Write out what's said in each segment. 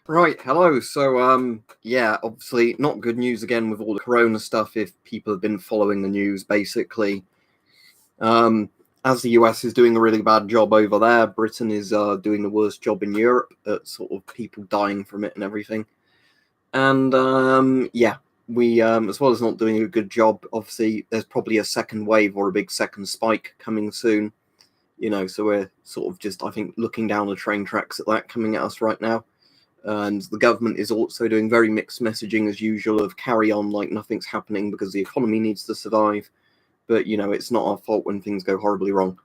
Right, hello. So, yeah, obviously not good news again with all the corona stuff if people have been following the news, basically. Um, as the US is doing a really bad job over there, Britain is doing the worst job in Europe at sort of people dying from it and everything. And, yeah, we, as well as not doing a good job, obviously there's probably a second wave or a big second spike coming soon. So we're sort of just, I think, looking down the train tracks at that coming at us right now. And the government is also doing very mixed messaging as usual of carry on like nothing's happening because the economy needs to survive. But, it's not our fault when things go horribly wrong.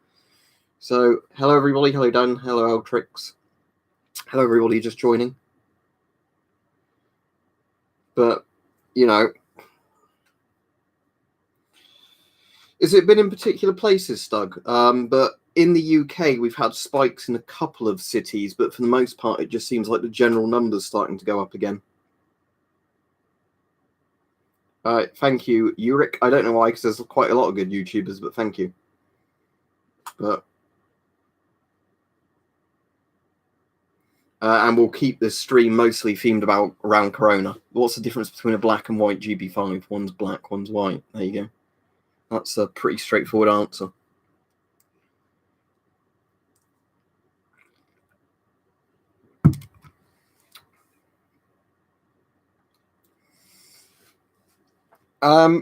So, hello everybody. Hello Dan. Hello Eltrix. Hello everybody just joining. But, has it been in particular places, Stug? But in the UK, we've had spikes in a couple of cities, but for the most part, it just seems like the general numbers starting to go up again. Thank you, Uric. I don't know why, because there's quite a lot of good YouTubers, but thank you. But and we'll keep this stream mostly themed around Corona. What's the difference between a black and white GB5? One's black, one's white. There you go. That's a pretty straightforward answer.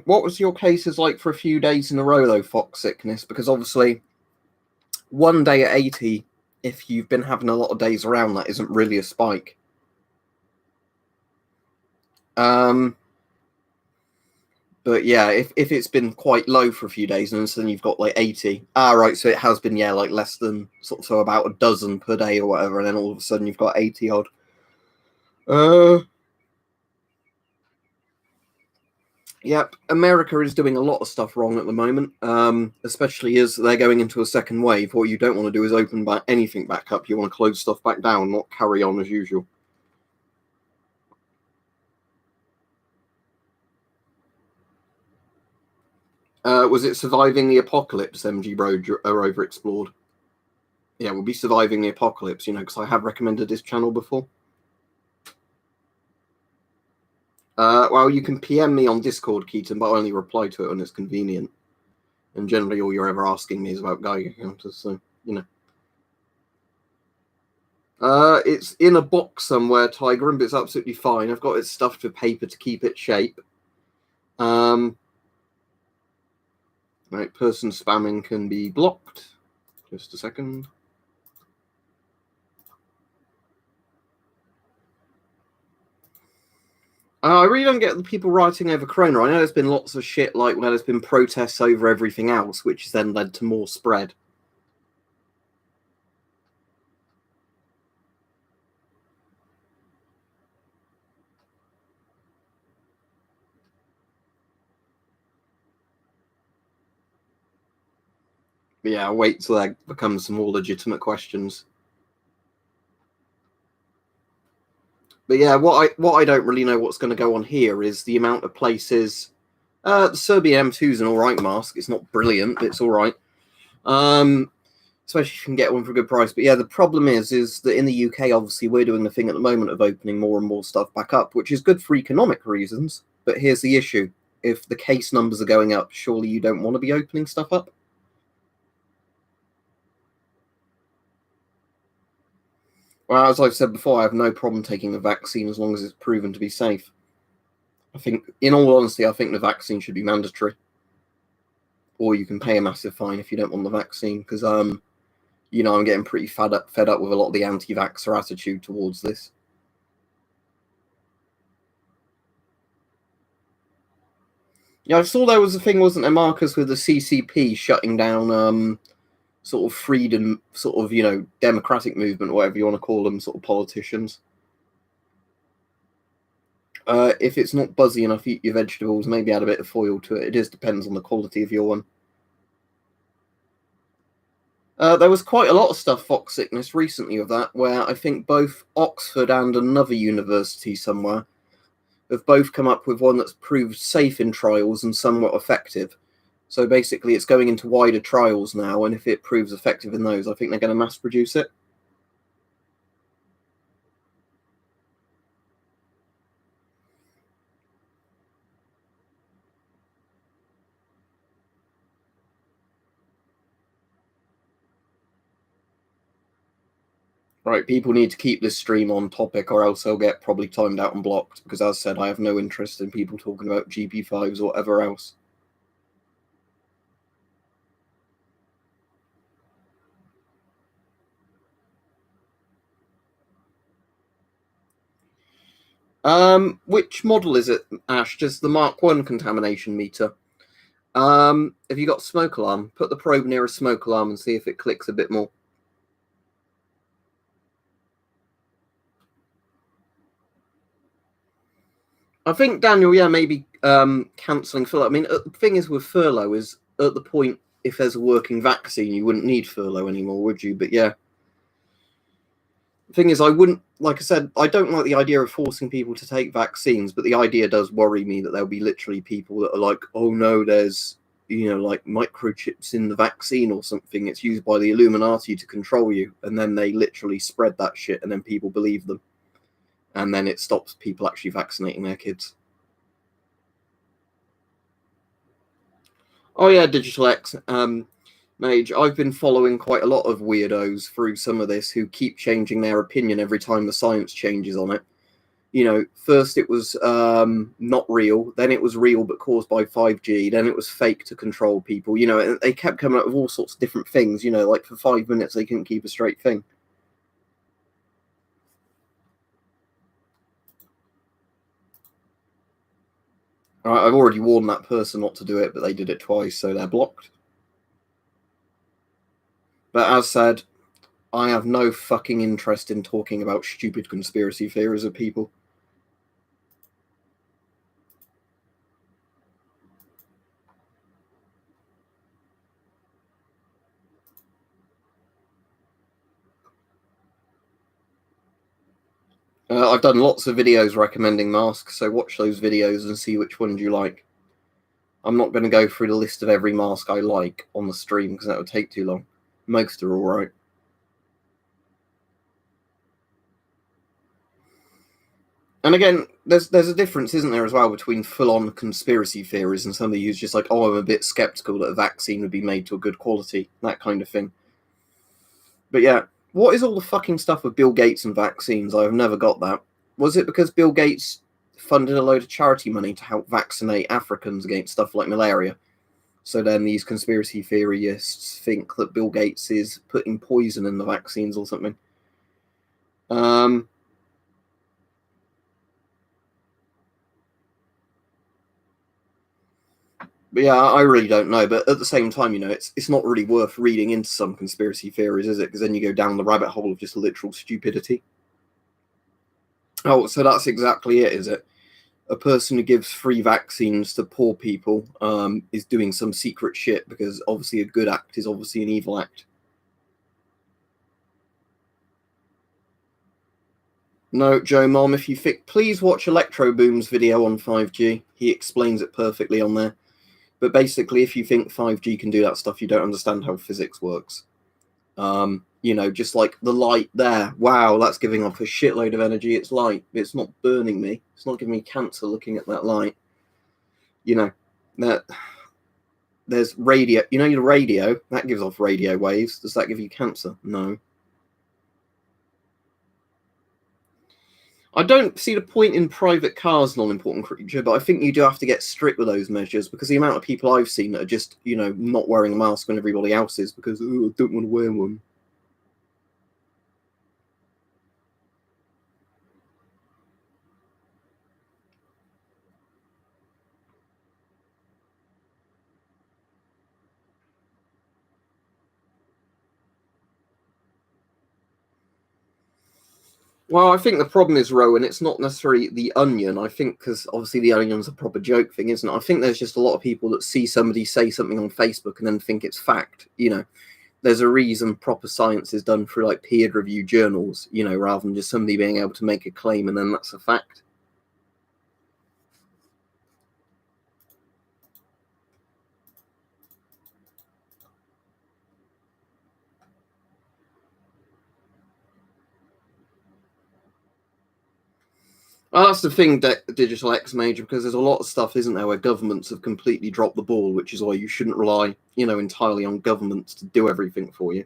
What was your cases like for a few days in a row, though, Fox sickness? Because obviously, one day at 80, if you've been having a lot of days around, that isn't really a spike. But yeah, if it's been quite low for a few days and then you've got like 80. Right, so it has been, like less than so about a dozen per day or whatever, and then all of a sudden you've got 80 odd. Yep, America is doing a lot of stuff wrong at the moment, especially as they're going into a second wave. What you don't want to do is open anything back up. You want to close stuff back down, not carry on as usual. Was it Surviving the Apocalypse, MG Bro overexplored? Yeah, we'll be Surviving the Apocalypse, because I have recommended this channel before. Well, you can PM me on Discord, Keaton, but I only reply to it when it's convenient. And generally all you're ever asking me is about Geiger counters, so, It's in a box somewhere, Tiger, but it's absolutely fine. I've got it stuffed with paper to keep its shape. Right, person spamming can be blocked. Just a second. I really don't get the people writing over Corona. I know there's been lots of shit like where there's been protests over everything else, which has then led to more spread. But yeah, wait till that becomes some more legitimate questions. But yeah, what I don't really know what's going to go on here is the amount of places. The Serbian M2 is an alright mask. It's not brilliant, but it's alright. Especially if you can get one for a good price. But yeah, the problem is that in the UK, obviously, we're doing the thing at the moment of opening more and more stuff back up, which is good for economic reasons. But here's the issue. If the case numbers are going up, surely you don't want to be opening stuff up? Well, as I've said before, I have no problem taking a vaccine as long as it's proven to be safe. I think, in all honesty, I think the vaccine should be mandatory. Or you can pay a massive fine if you don't want the vaccine, because, I'm getting pretty fed up with a lot of the anti-vaxxer attitude towards this. Yeah, I saw there was a thing, wasn't there, Marcus, with the CCP shutting down sort of freedom, sort of, democratic movement, whatever you want to call them, sort of politicians. If it's not buzzy enough, eat your vegetables, maybe add a bit of foil to it. It just depends on the quality of your one. There was quite a lot of stuff, Fox sickness, recently with that, where I think both Oxford and another university somewhere have both come up with one that's proved safe in trials and somewhat effective. So basically, it's going into wider trials now, and if it proves effective in those, I think they're going to mass produce it. Right, people need to keep this stream on topic or else they'll get probably timed out and blocked, because as I said, I have no interest in people talking about GP5s or whatever else. Which model is it, Ash? Just the Mark 1 contamination meter. Have you got smoke alarm? Put the probe near a smoke alarm and see if it clicks a bit more. I think, Daniel, yeah, maybe cancelling furlough. I mean, the thing is with furlough is at the point, if there's a working vaccine, you wouldn't need furlough anymore, would you? But yeah. The thing is, I wouldn't, like I said, I don't like the idea of forcing people to take vaccines, but the idea does worry me that there'll be literally people that are like, oh no, there's, like microchips in the vaccine or something. It's used by the Illuminati to control you. And then they literally spread that shit and then people believe them. And then it stops people actually vaccinating their kids. Oh yeah, Digital X. Mage, I've been following quite a lot of weirdos through some of this who keep changing their opinion every time the science changes on it. First it was not real, then it was real but caused by 5G, then it was fake to control people. And they kept coming up with all sorts of different things. Like for 5 minutes they couldn't keep a straight thing. All right, I've already warned that person not to do it, but they did it twice, so they're blocked. But as said, I have no fucking interest in talking about stupid conspiracy theories of people. I've done lots of videos recommending masks, so watch those videos and see which ones you like. I'm not going to go through the list of every mask I like on the stream because that would take too long. Most are all right. And again, there's a difference, isn't there, as well, between full-on conspiracy theories and somebody who's just like, oh, I'm a bit skeptical that a vaccine would be made to a good quality, that kind of thing. But yeah, what is all the fucking stuff with Bill Gates and vaccines? I've never got that. Was it because Bill Gates funded a load of charity money to help vaccinate Africans against stuff like malaria? So then these conspiracy theorists think that Bill Gates is putting poison in the vaccines or something. But yeah, I really don't know. But at the same time, it's not really worth reading into some conspiracy theories, is it? Because then you go down the rabbit hole of just literal stupidity. Oh, so that's exactly it, is it? A person who gives free vaccines to poor people is doing some secret shit, because obviously a good act is obviously an evil act. No, Joe Mom, if you think, please watch Electro Boom's video on 5G. He explains it perfectly on there. But basically, if you think 5G can do that stuff, you don't understand how physics works. Just like the light there. Wow, that's giving off a shitload of energy. It's light. It's not burning me. It's not giving me cancer looking at that light. That there's radio. Your radio, that gives off radio waves. Does that give you cancer? No. I don't see the point in private cars, non-important creature, but I think you do have to get strict with those measures, because the amount of people I've seen that are just, not wearing a mask when everybody else is because, I don't want to wear one. Well, I think the problem is, Rowan, it's not necessarily the onion. I think because obviously the onion's a proper joke thing, isn't it? I think there's just a lot of people that see somebody say something on Facebook and then think it's fact. There's a reason proper science is done through like peer-reviewed journals, rather than just somebody being able to make a claim and then that's a fact. Well, that's the thing, Digital X Major, because there's a lot of stuff, isn't there, where governments have completely dropped the ball, which is why you shouldn't rely, entirely on governments to do everything for you.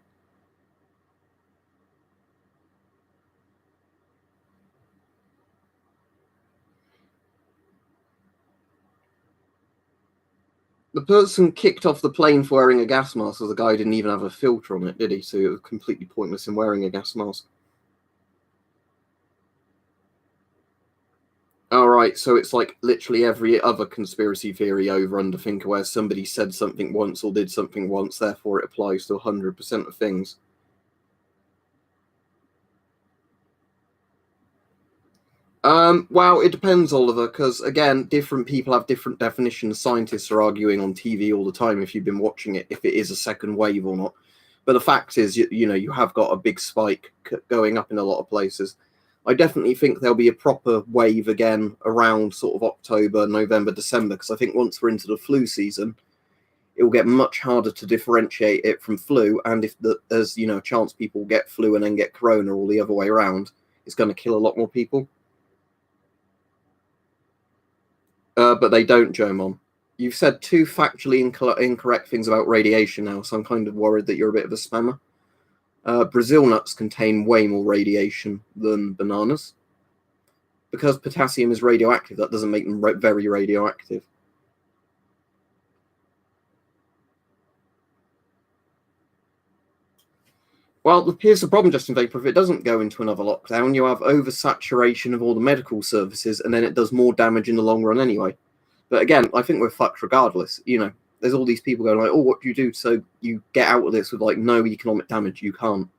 The person kicked off the plane for wearing a gas mask, as the guy didn't even have a filter on it, did he? So it was completely pointless in wearing a gas mask. All right, so it's like literally every other conspiracy theory over underthinker where somebody said something once or did something once, therefore it applies to 100% of things. Well, it depends, Oliver, because again, different people have different definitions. Scientists are arguing on TV all the time if you've been watching it, if it is a second wave or not. But the fact is, you have got a big spike going up in a lot of places. I definitely think there'll be a proper wave again around sort of October, November, December, because I think once we're into the flu season, it will get much harder to differentiate it from flu. And if there's, a chance people get flu and then get corona or the other way around, it's going to kill a lot more people. But they don't, Joe Mom. You've said two factually incorrect things about radiation now, so I'm kind of worried that you're a bit of a spammer. Brazil nuts contain way more radiation than bananas. Because potassium is radioactive, that doesn't make them very radioactive. Well, here's the problem, Justin Vapor. If it doesn't go into another lockdown, you have oversaturation of all the medical services, and then it does more damage in the long run anyway. But again, I think we're fucked regardless. There's all these people going like, oh, what do you do so you get out of this with like no economic damage? You can't.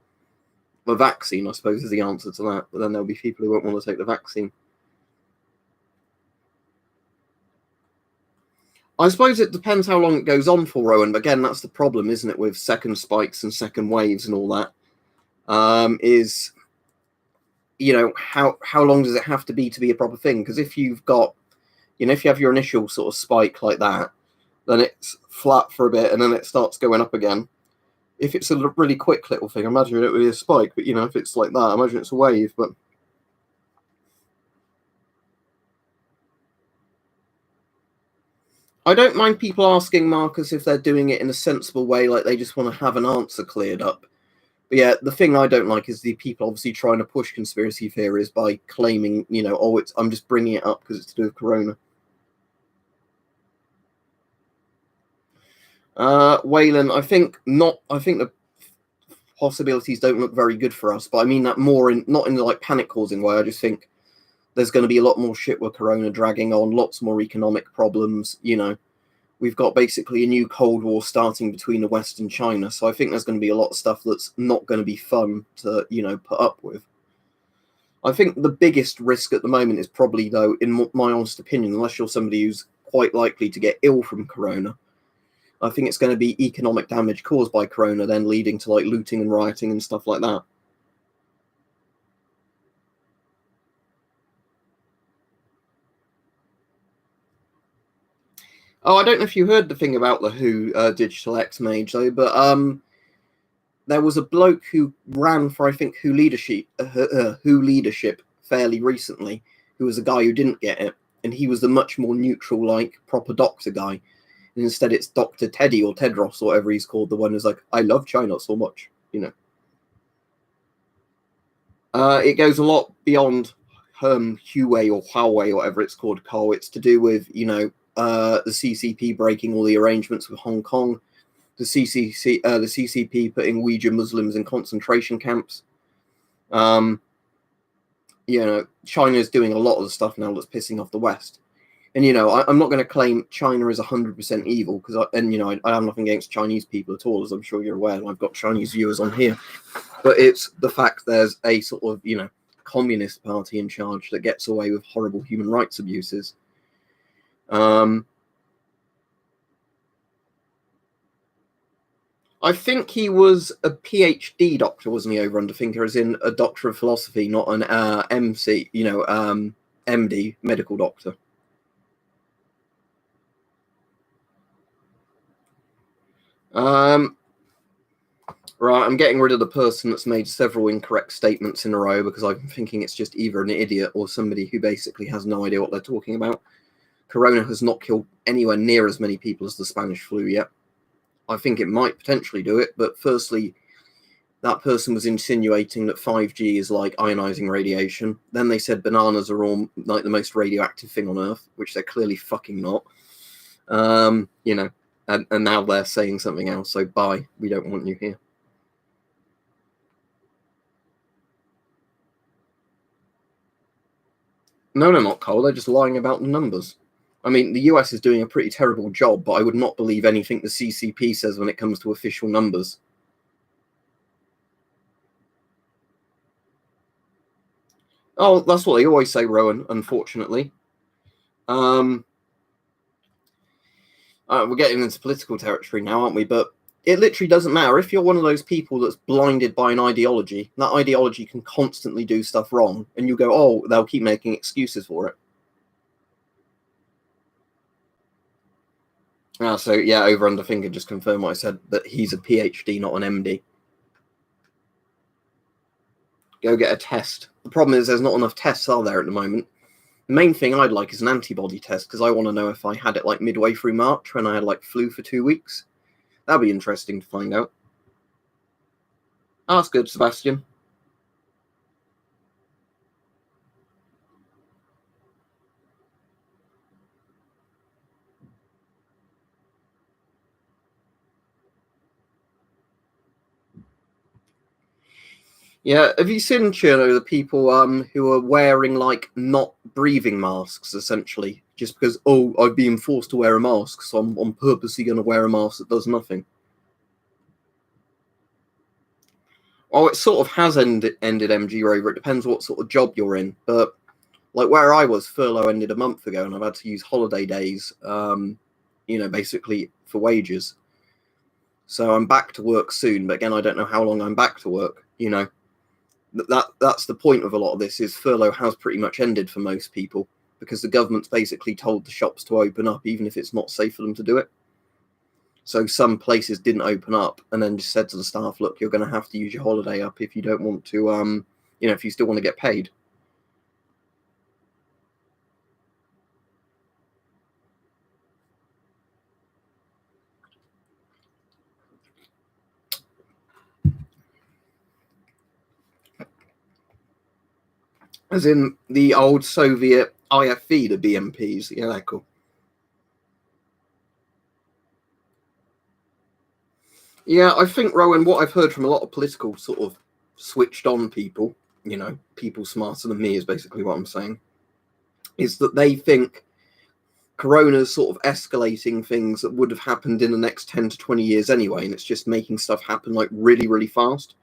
The vaccine, I suppose, is the answer to that. But then there'll be people who won't want to take the vaccine. I suppose it depends how long it goes on for, Rowan. But again, that's the problem, isn't it, with second spikes and second waves and all that? Is how long does it have to be a proper thing? Because if you've got, if you have your initial sort of spike like that, then it's flat for a bit and then it starts going up again. If it's a really quick little thing, imagine it would be a spike. But if it's like that, imagine it's a wave. But I don't mind people asking Marcus if they're doing it in a sensible way, like they just want to have an answer cleared up. But yeah, the thing I don't like is the people obviously trying to push conspiracy theories by claiming, I'm just bringing it up because it's to do with Corona. Waylon, I think the possibilities don't look very good for us, but I mean that more not in the like panic causing way. I just think there's going to be a lot more shit with Corona dragging on, lots more economic problems. We've got basically a new Cold War starting between the West and China, so I think there's going to be a lot of stuff that's not going to be fun to put up with. I think the biggest risk at the moment is probably, though, in my honest opinion, unless you're somebody who's quite likely to get ill from Corona, I think it's going to be economic damage caused by Corona, then leading to like looting and rioting and stuff like that. Oh, I don't know if you heard the thing about the Who Digital X Mage though, but there was a bloke who ran for I think Who leadership fairly recently, who was a guy who didn't get it, and he was the much more neutral, like proper doctor guy. And instead, it's Dr. Teddy or Tedros or whatever he's called, the one who's like, I love China so much, It goes a lot beyond Huawei or Huawei or whatever it's called, Carl. It's to do with, the CCP breaking all the arrangements with Hong Kong, the CCP putting Uyghur Muslims in concentration camps. China is doing a lot of the stuff now that's pissing off the West. And, I'm not going to claim China is 100% evil, because I have nothing against Chinese people at all, as I'm sure you're aware, and I've got Chinese viewers on here. But it's the fact there's a sort of, communist party in charge that gets away with horrible human rights abuses. I think he was a PhD doctor, wasn't he, over underthinker, as in a doctor of philosophy, not an MC, MD, medical doctor. Right, I'm getting rid of the person that's made several incorrect statements in a row because I'm thinking it's just either an idiot or somebody who basically has no idea what they're talking about. Corona has not killed anywhere near as many people as the Spanish flu yet. I think it might potentially do it, but firstly, that person was insinuating that 5G is like ionizing radiation. Then they said bananas are all like the most radioactive thing on Earth, which they're clearly fucking not. and now they're saying something else. So bye, we don't want you here. No, they're not, Cole. They're just lying about the numbers. I mean, the US is doing a pretty terrible job, but I would not believe anything the CCP says when it comes to official numbers. Oh, that's what they always say, Rowan, unfortunately. We're getting into political territory now, aren't we? But it literally doesn't matter. If you're one of those people that's blinded by an ideology, that ideology can constantly do stuff wrong, and you go, oh, they'll keep making excuses for it. So, yeah, Over Under Finger just confirmed what I said, that he's a PhD, not an MD. Go get a test. The problem is there's not enough tests, are there, at the moment? The main thing I'd like is an antibody test, because I want to know if I had it like midway through March when I had like flu for 2 weeks. That'd be interesting to find out. Oh, that's good, Sebastian. Yeah, have you seen, Cherno, the people who are wearing like not breathing masks essentially, just because I've been forced to wear a mask, so I'm purposely going to wear a mask that does nothing. Oh, it sort of has ended MG Rover. It depends what sort of job you're in, but like where I was, furlough ended a month ago, and I've had to use holiday days, basically for wages. So I'm back to work soon, but again, I don't know how long I'm back to work. That's the point of a lot of this, is furlough has pretty much ended for most people, because the government's basically told the shops to open up even if it's not safe for them to do it. So some places didn't open up and then just said to the staff, look, you're going to have to use your holiday up if you don't want to, if you still want to get paid. As in the old Soviet IFV, the BMPs. Yeah, they're cool. Yeah, I think, Rowan, what I've heard from a lot of political sort of switched on people, people smarter than me is basically what I'm saying, is that they think Corona's sort of escalating things that would have happened in the next 10 to 20 years anyway, and it's just making stuff happen like really, really fast.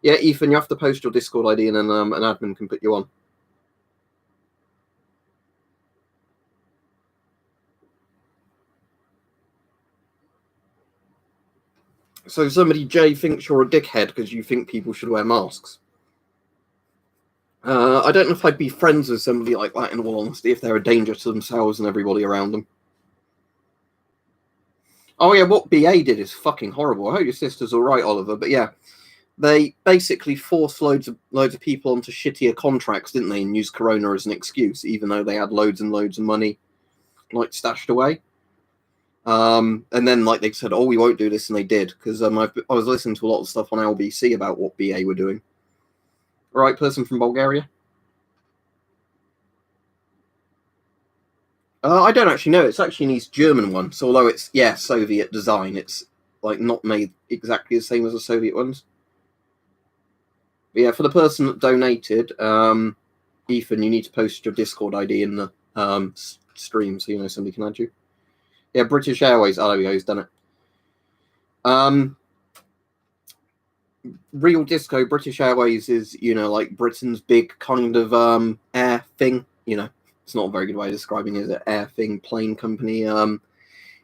Yeah, Ethan, you have to post your Discord ID and then an admin can put you on. So somebody, Jay, thinks you're a dickhead because you think people should wear masks. I don't know if I'd be friends with somebody like that, in all honesty, if they're a danger to themselves and everybody around them. Oh yeah, what BA did is fucking horrible. I hope your sister's all right, Oliver. But yeah, they basically forced loads of people onto shittier contracts, didn't they, and used Corona as an excuse, even though they had loads and loads of money like stashed away. And then like they said, oh, we won't do this, and they did, because I was listening to a lot of stuff on LBC about what BA were doing. Right, person from Bulgaria. I don't actually know. It's actually an East German one. So although it's Soviet design, it's like not made exactly the same as the Soviet ones. But yeah, for the person that donated, Ethan, you need to post your Discord ID in the stream so somebody can add you. Yeah, British Airways. Oh, there we go. He's done it. Real Disco, British Airways is like Britain's big kind of air thing. It's not a very good way of describing it. Is it air thing, plane company? I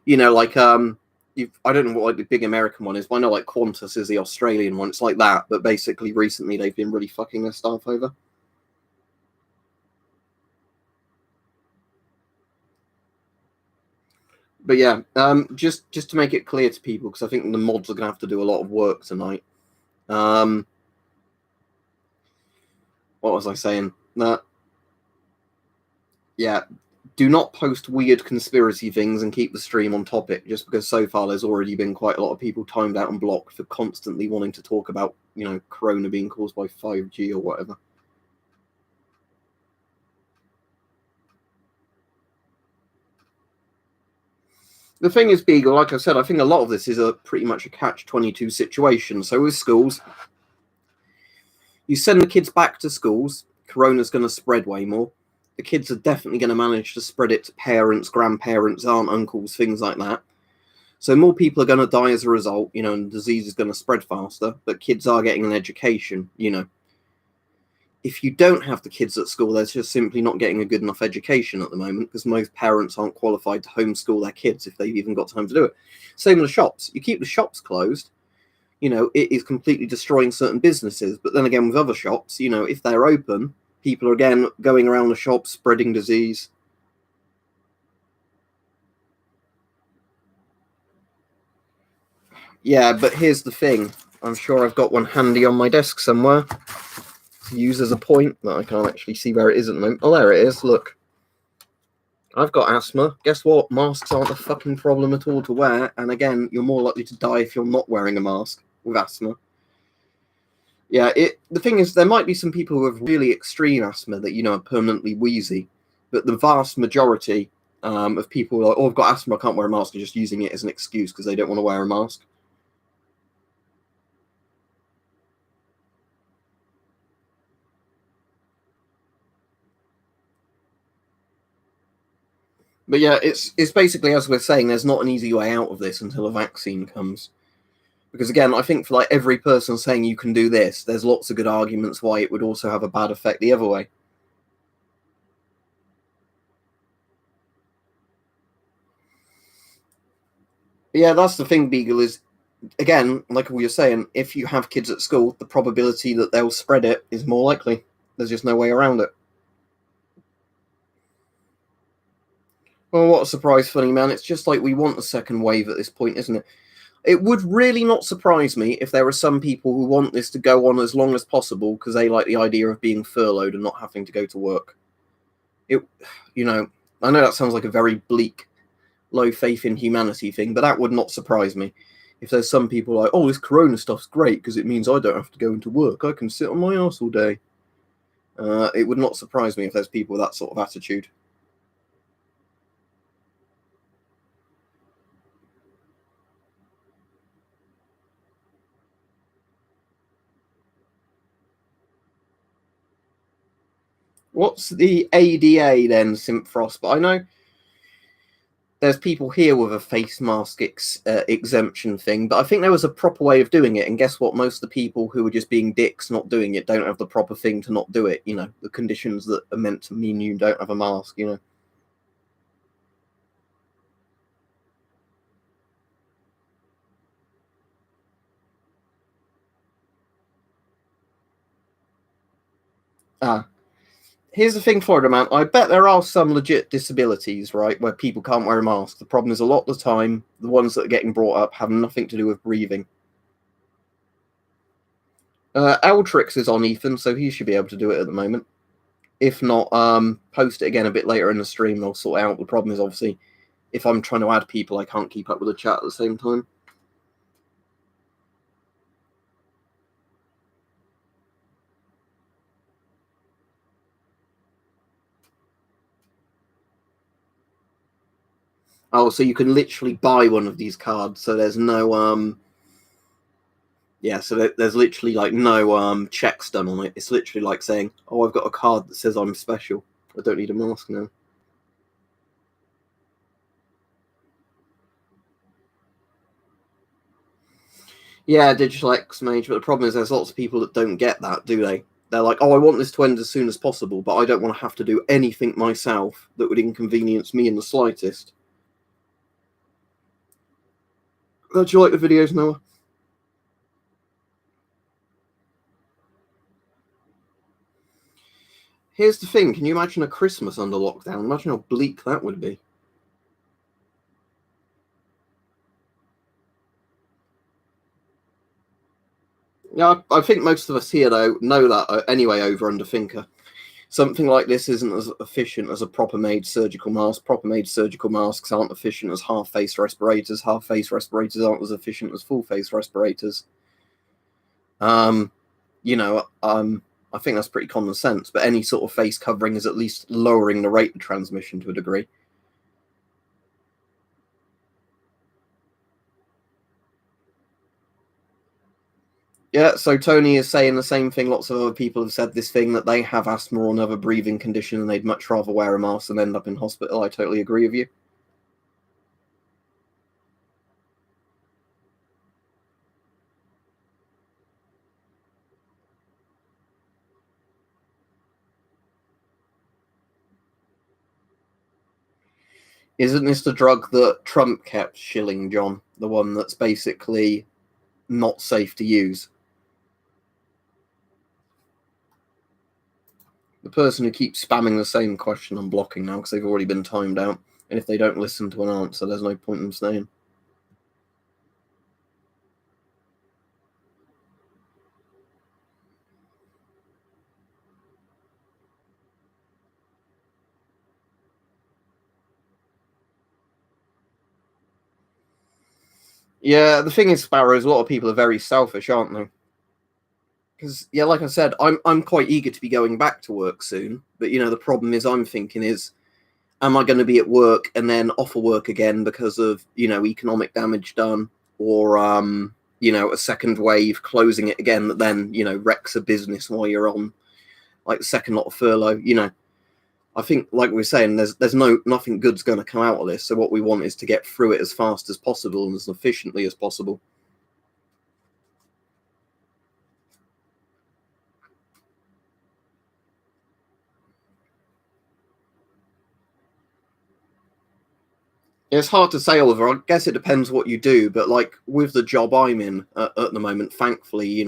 don't know what like the big American one is, but I know like Qantas is the Australian one. It's like that, but basically recently they've been really fucking their staff over. But yeah, just to make it clear to people, because I think the mods are gonna have to do a lot of work tonight. What was I saying? Yeah, do not post weird conspiracy things and keep the stream on topic, just because so far there's already been quite a lot of people timed out and blocked for constantly wanting to talk about, Corona being caused by 5G or whatever. The thing is, Beagle, like I said, I think a lot of this is pretty much a catch-22 situation. So with schools, you send the kids back to schools, corona's going to spread way more. The kids are definitely going to manage to spread it to parents, grandparents, aunt, uncles, things like that. So more people are going to die as a result, and the disease is going to spread faster, but kids are getting an education, If you don't have the kids at school, they're just simply not getting a good enough education at the moment because most parents aren't qualified to homeschool their kids if they've even got time to do it. Same with the shops. You keep the shops closed, it is completely destroying certain businesses. But then again, with other shops, if they're open, people are again going around the shops spreading disease. Yeah, but here's the thing. I'm sure I've got one handy on my desk somewhere to use as a point that I can't actually see where it is at the moment. Oh, there it is. Look. I've got asthma. Guess what? Masks aren't a fucking problem at all to wear. And again, you're more likely to die if you're not wearing a mask with asthma. Yeah, the thing is, there might be some people who have really extreme asthma that, are permanently wheezy. But the vast majority of people are like, oh, I've got asthma, I can't wear a mask, are just using it as an excuse because they don't want to wear a mask. But yeah, it's basically, as we're saying, there's not an easy way out of this until a vaccine comes. Because again, I think for every person saying you can do this, there's lots of good arguments why it would also have a bad effect the other way. But yeah, that's the thing, Beagle, is, again, like we were saying, if you have kids at school, the probability that they'll spread it is more likely. There's just no way around it. Well, what a surprise, funny man. It's just like we want a second wave at this point, isn't it? It would really not surprise me if there are some people who want this to go on as long as possible because they like the idea of being furloughed and not having to go to work. I know that sounds like a very bleak, low faith in humanity thing, but that would not surprise me. If there's some people like, oh, this corona stuff's great because it means I don't have to go into work. I can sit on my ass all day. It would not surprise me if there's people with that sort of attitude. What's the ADA then, Simfrost? But I know there's people here with a face mask exemption thing, but I think there was a proper way of doing it. And guess what? Most of the people who are just being dicks not doing it don't have the proper thing to not do it. The conditions that are meant to mean you don't have a mask, Here's the thing, Florida man. I bet there are some legit disabilities, right, where people can't wear a mask. The problem is a lot of the time, the ones that are getting brought up have nothing to do with breathing. Altrix is on Ethan, so he should be able to do it at the moment. If not, post it again a bit later in the stream and I'll sort it out. The problem is, obviously, if I'm trying to add people, I can't keep up with the chat at the same time. Oh, so you can literally buy one of these cards, so there's no so there's literally no checks done on it. It's literally like saying, oh, I've got a card that says I'm special. I don't need a mask now. Yeah, Digital X Mage, but the problem is there's lots of people that don't get that, do they? They're like, oh, I want this to end as soon as possible, but I don't want to have to do anything myself that would inconvenience me in the slightest. Do you like the videos, Noah? Here's the thing, can you imagine a Christmas under lockdown? Imagine how bleak that would be. Yeah, I think most of us here, though, know that anyway over under Thinker. Something like this isn't as efficient as a proper-made surgical mask. Proper-made surgical masks aren't efficient as half-face respirators. Half-face respirators aren't as efficient as full-face respirators. I think that's pretty common sense, but any sort of face covering is at least lowering the rate of transmission to a degree. Yeah, so Tony is saying the same thing. Lots of other people have said this thing, that they have asthma or another breathing condition and they'd much rather wear a mask than end up in hospital. I totally agree with you. Isn't this the drug that Trump kept shilling, John? The one that's basically not safe to use? The person who keeps spamming the same question I'm blocking now because they've already been timed out. And if they don't listen to an answer, there's no point in them staying. Yeah, the thing is, Sparrow, is a lot of people are very selfish, aren't they? Because, yeah, like I said, I'm quite eager to be going back to work soon. But, the problem is I'm thinking is, am I going to be at work and then off of work again because of, economic damage done, or, a second wave closing it again that then, wrecks a business while you're on, like, the second lot of furlough, I think, like we were saying, there's nothing good's going to come out of this. So what we want is to get through it as fast as possible and as efficiently as possible. It's hard to say, Oliver. I guess it depends what you do, but like with the job I'm in at the moment, thankfully,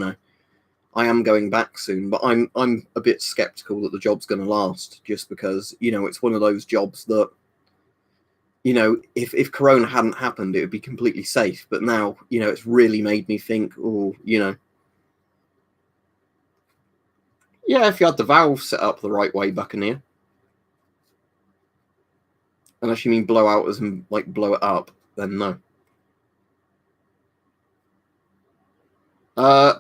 I am going back soon. But I'm a bit skeptical that the job's going to last, just because it's one of those jobs that if Corona hadn't happened, it would be completely safe. But now it's really made me think. Oh, yeah, if you had the valve set up the right way, Buccaneer. Unless you mean blow out as in like blow it up, then no.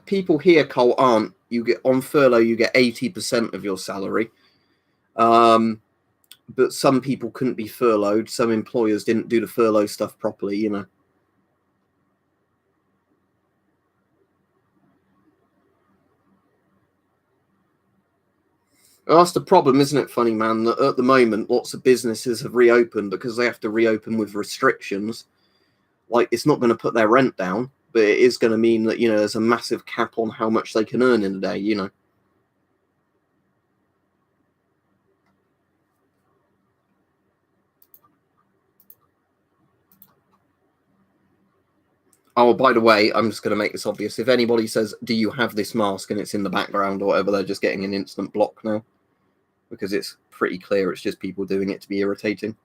People here, Cole, aren't. You get on furlough, you get 80% of your salary. But some people couldn't be furloughed. Some employers didn't do the furlough stuff properly. Well, that's the problem, isn't it, funny man? That at the moment, lots of businesses have reopened because they have to reopen with restrictions. Like, it's not going to put their rent down, but it is going to mean that there's a massive cap on how much they can earn in a day. Oh, by the way, I'm just going to make this obvious. If anybody says, "Do you have this mask?" and it's in the background or whatever, they're just getting an instant block now, because it's pretty clear it's just people doing it to be irritating.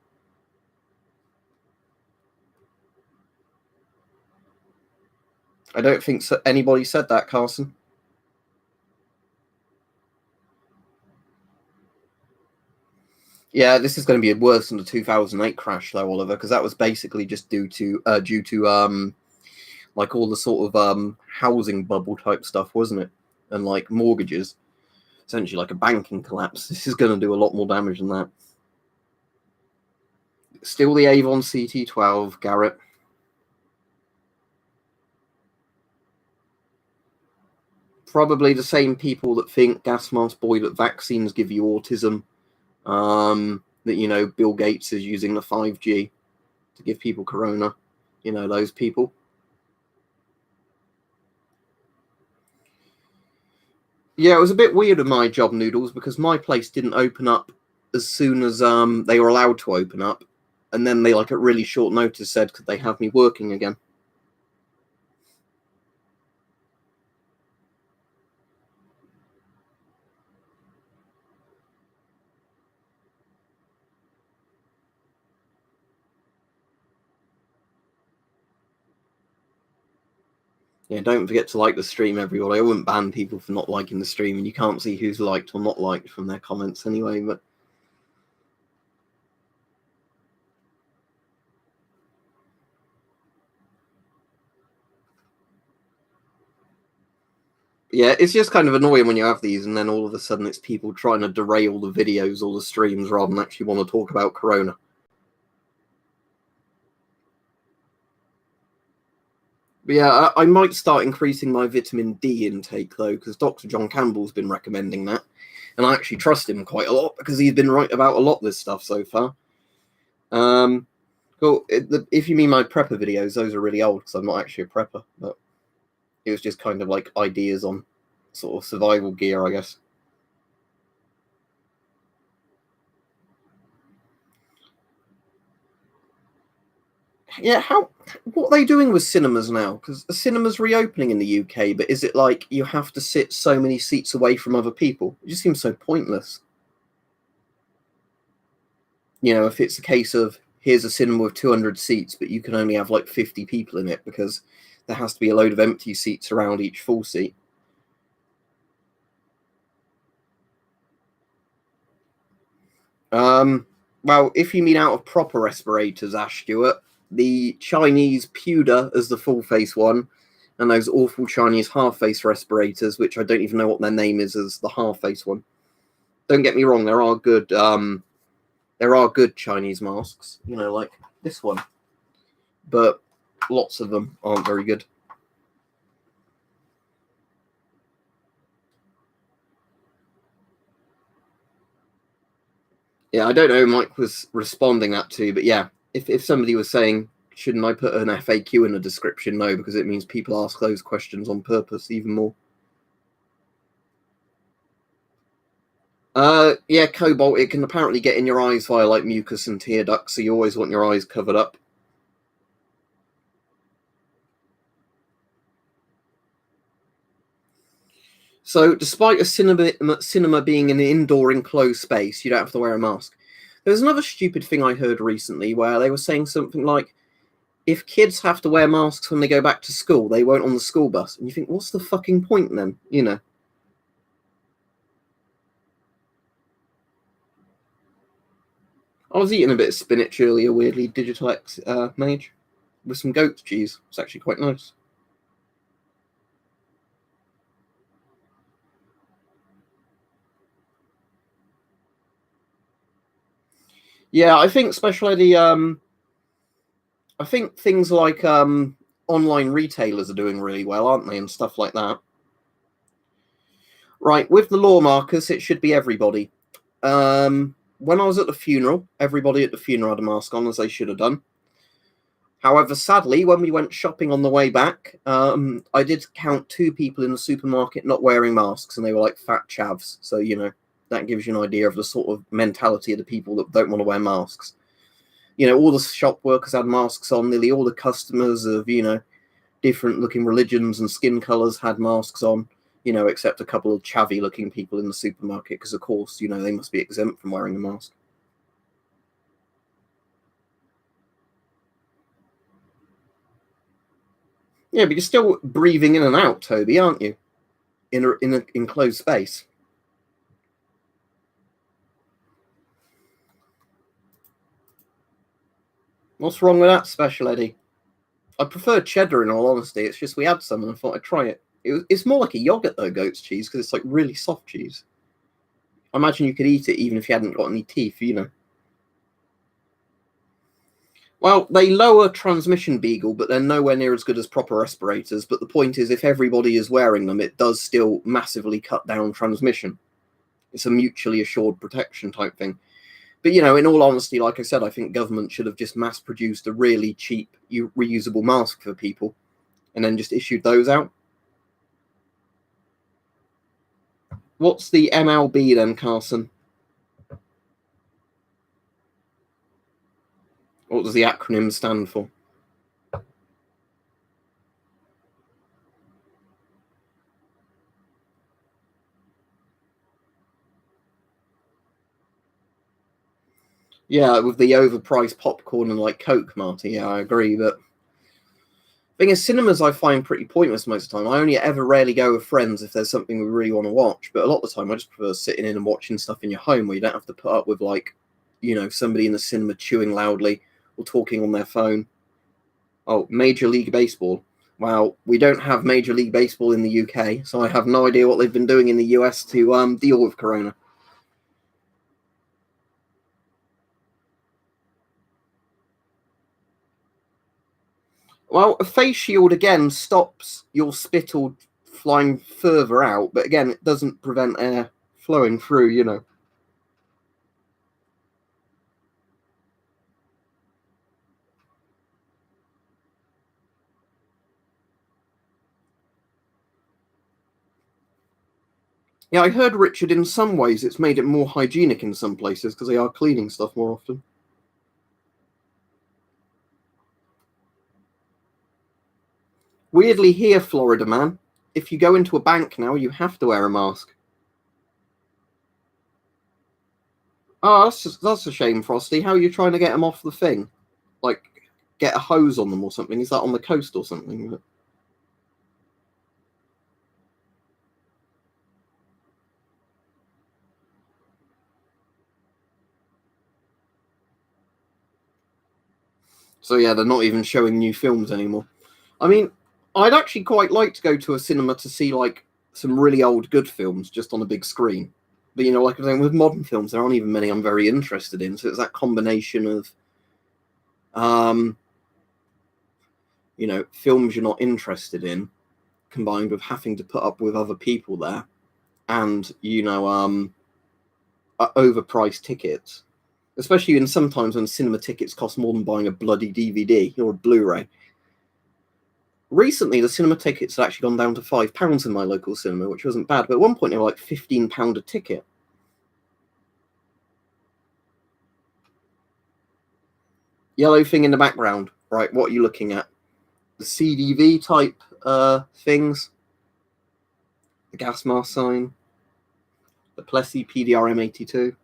I don't think anybody said that, Carson. Yeah, this is going to be worse than the 2008 crash, though, Oliver, because that was basically just due to like all the sort of housing bubble type stuff, wasn't it? And like mortgages, essentially like a banking collapse. This is going to do a lot more damage than that. Still the Avon CT12, Garrett. Probably the same people that think gas mask boiler vaccines give you autism. That Bill Gates is using the 5G to give people corona. Those people. Yeah, it was a bit weird with my job, Noodles, because my place didn't open up as soon as they were allowed to open up, and then they at really short notice said, could they have me working again? Yeah, don't forget to like the stream, everybody. I wouldn't ban people for not liking the stream, and you can't see who's liked or not liked from their comments anyway, but yeah, it's just kind of annoying when you have these, and then all of a sudden it's people trying to derail the videos or the streams rather than actually want to talk about Corona. But yeah, I might start increasing my vitamin D intake though, because Dr. John Campbell's been recommending that, and I actually trust him quite a lot because he's been right about a lot of this stuff so far. Cool. If you mean my prepper videos, those are really old because I'm not actually a prepper, but it was just kind of like ideas on sort of survival gear, I guess. Yeah, what are they doing with cinemas now? Because the cinema's reopening in the UK, but is it like you have to sit so many seats away from other people? It just seems so pointless. You know, if it's a case of here's a cinema with 200 seats, but you can only have like 50 people in it because there has to be a load of empty seats around each full seat. Well, if you mean out of proper respirators, Ash Stewart, the Chinese Pewter as the full face one, and those awful Chinese half face respirators, which I don't even know what their name is as the half face one. Don't get me wrong, there are good Chinese masks, you know, like this one, but lots of them aren't very good. Yeah, I don't know who Mike was responding that to, but yeah, if somebody was saying, shouldn't I put an FAQ in the description? No, because it means people ask those questions on purpose even more. Yeah, cobalt, it can apparently get in your eyes via like mucus and tear ducts, so you always want your eyes covered up. So, despite a cinema being an indoor enclosed space, you don't have to wear a mask. There's another stupid thing I heard recently where they were saying something like, if kids have to wear masks when they go back to school, they won't on the school bus. And you think, what's the fucking point then? You know. I was eating a bit of spinach earlier, weirdly, Digital X Mage, with some goat cheese. It's actually quite nice. Yeah, I think especially I think things like online retailers are doing really well, aren't they, and stuff like that. Right, with the law markers, it should be everybody. When I was at the funeral, everybody at the funeral had a mask on, as they should have done. However, sadly, when we went shopping on the way back, I did count 2 people in the supermarket not wearing masks, and they were like fat chavs. So, you know, that gives you an idea of the sort of mentality of the people that don't want to wear masks. You know, all the shop workers had masks on, nearly all the customers of, you know, different looking religions and skin colors had masks on, you know, except a couple of chavvy looking people in the supermarket, because, of course, you know, they must be exempt from wearing a mask. Yeah, but you're still breathing in and out, Toby, aren't you? In an enclosed space. What's wrong with that, Special Eddie? I prefer cheddar in all honesty. It's just we had some and I thought I'd try it. It's more like a yogurt though, goat's cheese, because it's like really soft cheese. I imagine you could eat it even if you hadn't got any teeth, you know. Well, they lower transmission beagle, but they're nowhere near as good as proper respirators. But the point is, if everybody is wearing them, it does still massively cut down transmission. It's a mutually assured protection type thing. But, you know, in all honesty, like I said, I think government should have just mass produced a really cheap, reusable mask for people and then just issued those out. What's the MLB then, Carson? What does the acronym stand for? Yeah, with the overpriced popcorn and like Coke, Marty. Yeah, I agree. But thing is, cinemas I find pretty pointless most of the time. I only ever rarely go with friends if there's something we really want to watch. But a lot of the time, I just prefer sitting in and watching stuff in your home where you don't have to put up with like, you know, somebody in the cinema chewing loudly or talking on their phone. Oh, Major League Baseball. Wow, we don't have Major League Baseball in the UK, so I have no idea what they've been doing in the US to deal with Corona. Well, a face shield again stops your spittle flying further out, but again, it doesn't prevent air flowing through, you know. Yeah, I heard, Richard, in some ways it's made it more hygienic in some places because they are cleaning stuff more often. Weirdly here, Florida man, if you go into a bank now, you have to wear a mask. Oh, that's a shame, Frosty. How are you trying to get them off the thing? Like, get a hose on them or something? Is that on the coast or something? So yeah, they're not even showing new films anymore. I mean, I'd actually quite like to go to a cinema to see like some really old good films just on a big screen. But you know, like I'm saying, with modern films, there aren't even many I'm very interested in. So it's that combination of, um, you know, films you're not interested in, combined with having to put up with other people there, and you know, overpriced tickets. Especially in sometimes when cinema tickets cost more than buying a bloody DVD or a Blu-ray. Recently, the cinema tickets had actually gone down to £5 in my local cinema, which wasn't bad. But at one point, they were like £15 a ticket. Yellow thing in the background, right? What are you looking at? The CDV type things, the gas mask sign, the Plessy PDRM82.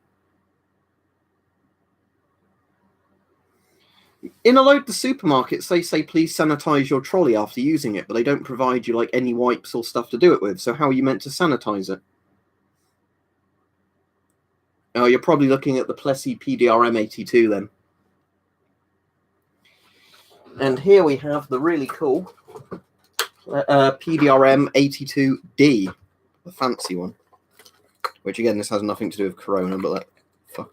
In a load of the supermarkets, they say please sanitize your trolley after using it, but they don't provide you like any wipes or stuff to do it with. So how are you meant to sanitize it? Oh, you're probably looking at the Plessy PDRM82 then. And here we have the really cool PDRM 82D, the fancy one. Which again, this has nothing to do with Corona, but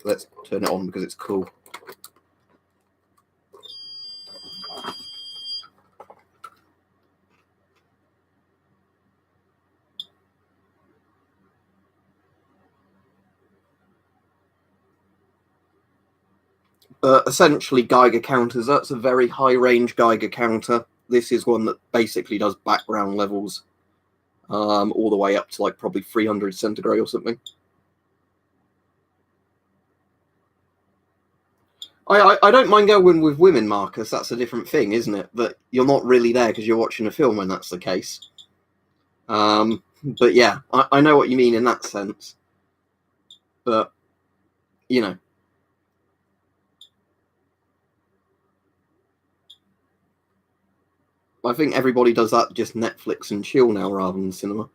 let's turn it on because it's cool. Essentially, Geiger counters. That's a very high range Geiger counter. This is one that basically does background levels, all the way up to like probably 300 centigrade or something. I don't mind going with women, Marcus. That's a different thing, isn't it? But you're not really there because you're watching a film when that's the case. But yeah, I know what you mean in that sense. But, you know. I think everybody does that just Netflix and chill now rather than cinema.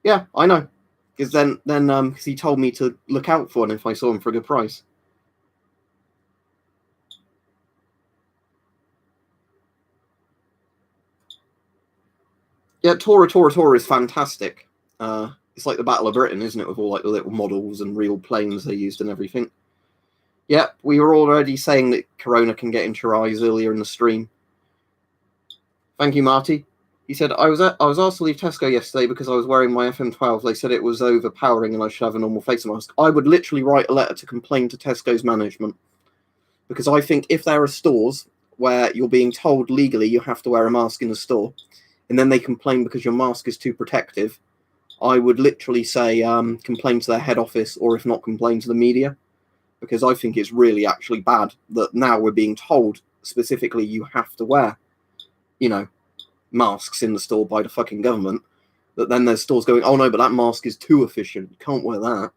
Yeah, I know. Because because he told me to look out for one if I saw him for a good price. Yeah, Tora is fantastic. It's like the Battle of Britain, isn't it? With all like the little models and real planes they used and everything. Yep, we were already saying that Corona can get into your eyes earlier in the stream. Thank you, Marty. He said, I was asked to leave Tesco yesterday because I was wearing my FM12. They said it was overpowering and I should have a normal face mask. I would literally write a letter to complain to Tesco's management. Because I think if there are stores where you're being told legally you have to wear a mask in the store, and then they complain because your mask is too protective, I would literally say complain to their head office, or if not, complain to the media. Because I think it's really actually bad that now we're being told specifically you have to wear, you know, masks in the store by the fucking government, that then there's stores going, oh no, but that mask is too efficient. You can't wear that.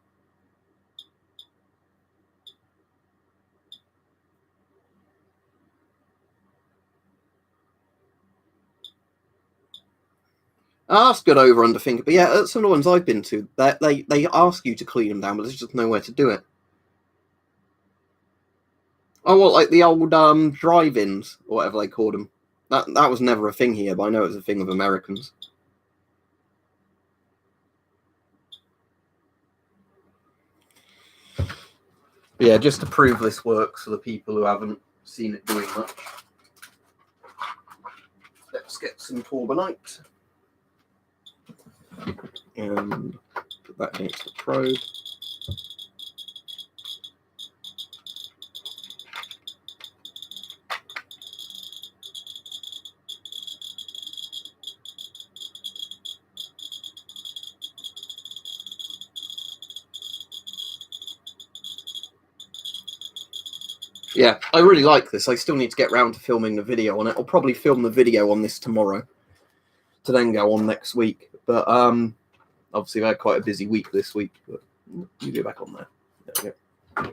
That's good over underthinking. But yeah, some of the ones I've been to, they ask you to clean them down, but there's just nowhere to do it. Oh, well, like the old drive-ins, or whatever they called them. That was never a thing here, but I know it's a thing of Americans. Yeah, just to prove this works for the people who haven't seen it doing much. Let's get some carbonite and put that against the probe. Yeah, I really like this. I still need to get round to filming the video on it. I'll probably film the video on this tomorrow to then go on next week. But obviously I've had quite a busy week this week. But you go back on there. There we go.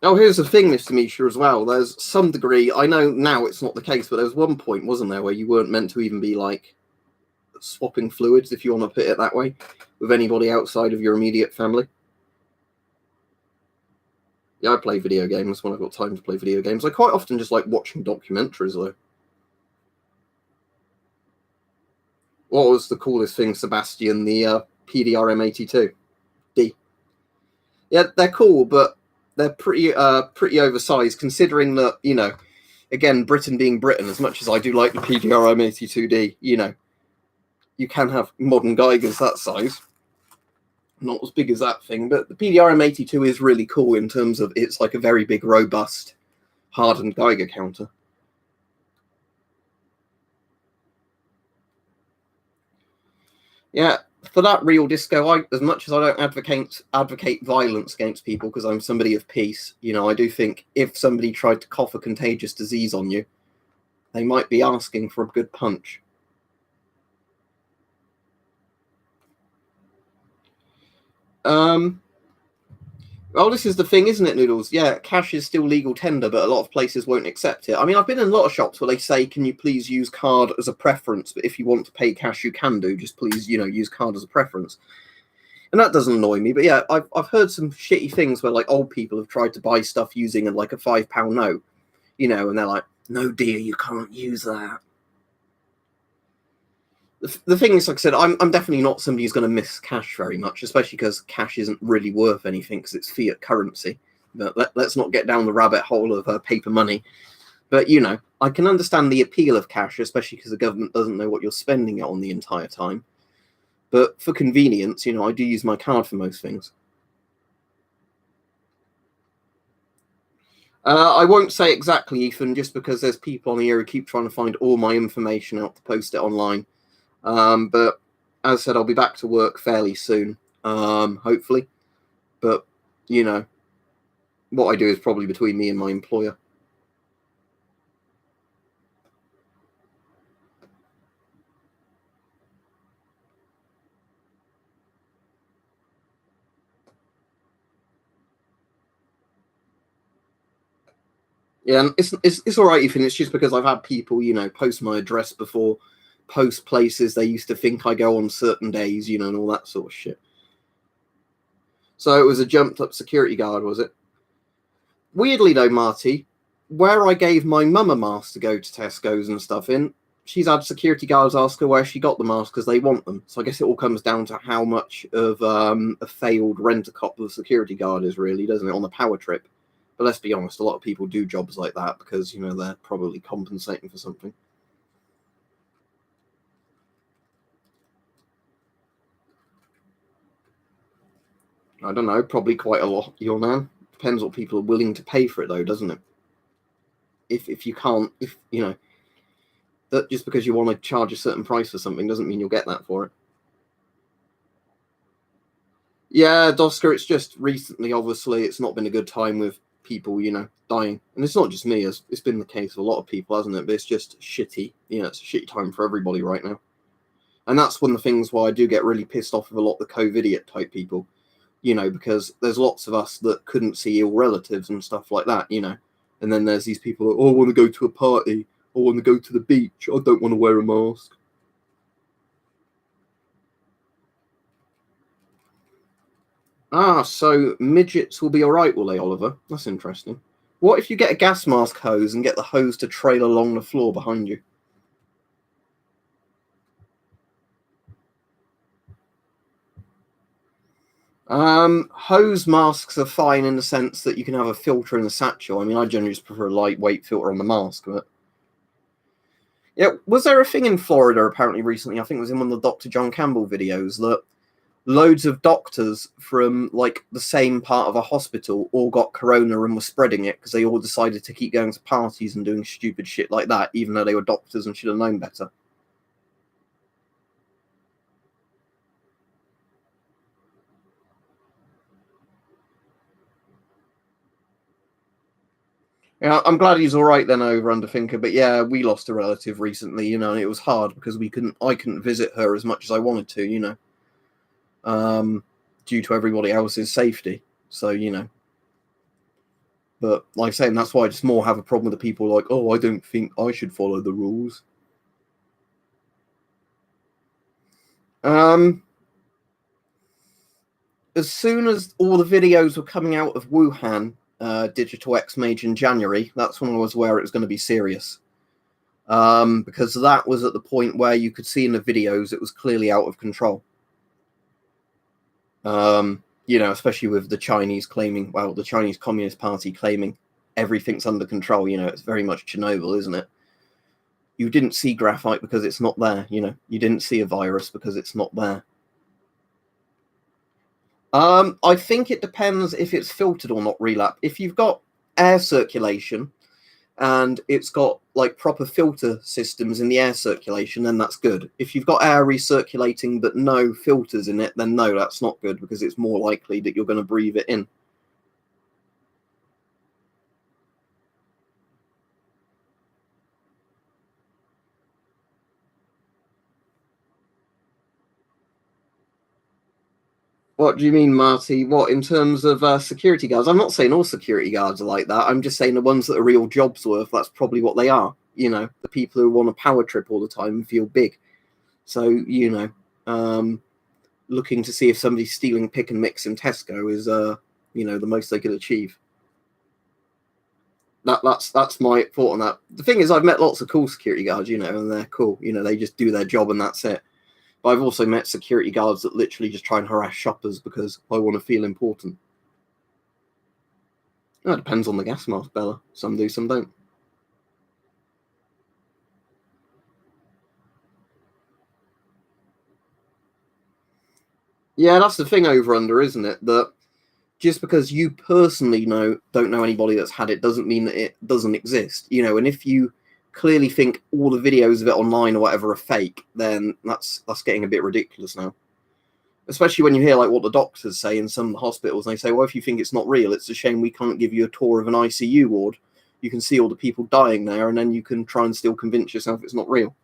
Oh, here's the thing, Mr. Misha, as well. There's some degree, I know now it's not the case, but there was one point, wasn't there, where you weren't meant to even be, like, swapping fluids, if you want to put it that way, with anybody outside of your immediate family. Yeah, I play video games when I've got time to play video games. I quite often just like watching documentaries, though. What was the coolest thing, Sebastian? The PDRM82D. Yeah, they're cool, but they're pretty oversized, considering that, you know, again, Britain being Britain, as much as I do like the PDRM82D, you know, you can have modern Geigers that size. Not as big as that thing, but the PDRM82 is really cool in terms of it's like a very big, robust, hardened Geiger counter. Yeah, for that real disco, as much as I don't advocate violence against people because I'm somebody of peace, you know, I do think if somebody tried to cough a contagious disease on you, they might be asking for a good punch. Well, this is the thing, isn't it, Noodles? Yeah, cash is still legal tender, but a lot of places won't accept it. I mean, I've been in a lot of shops where they say, can you please use card as a preference? But if you want to pay cash, you can do. Just please, you know, use card as a preference. And that doesn't annoy me. But yeah, I've heard some shitty things where, like, old people have tried to buy stuff using, like, a £5 note, you know, and they're like, no, dear, you can't use that. The thing is, like I said, I'm definitely not somebody who's going to miss cash very much, especially because cash isn't really worth anything because it's fiat currency. But let's not get down the rabbit hole of paper money. But, you know, I can understand the appeal of cash, especially because the government doesn't know what you're spending it on the entire time. But for convenience, you know, I do use my card for most things. I won't say exactly, Ethan, just because there's people on here who keep trying to find all my information out to post it online. But as I said, I'll be back to work fairly soon, hopefully. But, you know, what I do is probably between me and my employer. Yeah, and it's all right, Ethan. It's just because I've had people, you know, post my address before, post places they used to think I go on certain days, you know, and all that sort of shit. So it was a jumped up security guard, was it? Weirdly though, Marty, where I gave my mum a mask to go to Tesco's and stuff in, she's had security guards ask her where she got the mask because they want them. So I guess it all comes down to how much of a failed rent-a-cop the security guard is, really, doesn't it, on the power trip? But let's be honest, a lot of people do jobs like that because, you know, they're probably compensating for something. I don't know, probably quite a lot, your man. Depends what people are willing to pay for it, though, doesn't it? If you can't, if, you know, that just because you want to charge a certain price for something doesn't mean you'll get that for it. Yeah, Dosker, it's just recently, obviously, it's not been a good time with people, you know, dying. And it's not just me, it's been the case with a lot of people, hasn't it? But it's just shitty. You know, it's a shitty time for everybody right now. And that's one of the things why I do get really pissed off with a lot of the COVID-idiot type people, you know, because there's lots of us that couldn't see ill relatives and stuff like that, you know. And then there's these people that, oh, I want to go to a party, I want to go to the beach, I don't want to wear a mask. Ah, so midgets will be all right, will they, Oliver? That's interesting. What if you get a gas mask hose and get the hose to trail along the floor behind you? Hose masks are fine in the sense that you can have a filter in the satchel. I mean, I generally just prefer a lightweight filter on the mask, but yeah, was there a thing in Florida apparently recently? I think it was in one of the Dr. John Campbell videos that loads of doctors from like the same part of a hospital all got corona and were spreading it because they all decided to keep going to parties and doing stupid shit like that, even though they were doctors and should have known better. Yeah, I'm glad he's all right then over Underthinker. But yeah, we lost a relative recently, you know, and it was hard because I couldn't visit her as much as I wanted to, you know, due to everybody else's safety. So, you know, but like I say, and that's why I just more have a problem with the people like, oh, I don't think I should follow the rules. As soon as all the videos were coming out of Wuhan Digital X Mage in January, that's when I was aware it was going to be serious. Because that was at the point where you could see in the videos it was clearly out of control. You know, especially with the Chinese claiming, well, the Chinese Communist Party claiming everything's under control. You know, it's very much Chernobyl, isn't it? You didn't see graphite because it's not there. You know, you didn't see a virus because it's not there. I think it depends if it's filtered or not, relap. If you've got air circulation and it's got like proper filter systems in the air circulation, then that's good. If you've got air recirculating but no filters in it, then no, that's not good because it's more likely that you're going to breathe it in. What do you mean, Marty? What, in terms of security guards? I'm not saying all security guards are like that. I'm just saying the ones that are real jobs worth, that's probably what they are. You know, the people who want a power trip all the time and feel big. So, you know, looking to see if somebody's stealing pick and mix in Tesco is, you know, the most they could achieve. That's my thought on that. The thing is, I've met lots of cool security guards, you know, and they're cool. You know, they just do their job and that's it. But I've also met security guards that literally just try and harass shoppers because I want to feel important. It depends on the gas mask, Bella. Some do, some don't. Yeah, that's the thing over under, isn't it? That just because you personally don't know anybody that's had it doesn't mean that it doesn't exist. You know, and if you clearly think all the videos of it online or whatever are fake, then that's getting a bit ridiculous now. Especially when you hear like what the doctors say in some hospitals, and they say, well, if you think it's not real, it's a shame we can't give you a tour of an ICU ward. You can see all the people dying there, and then you can try and still convince yourself it's not real.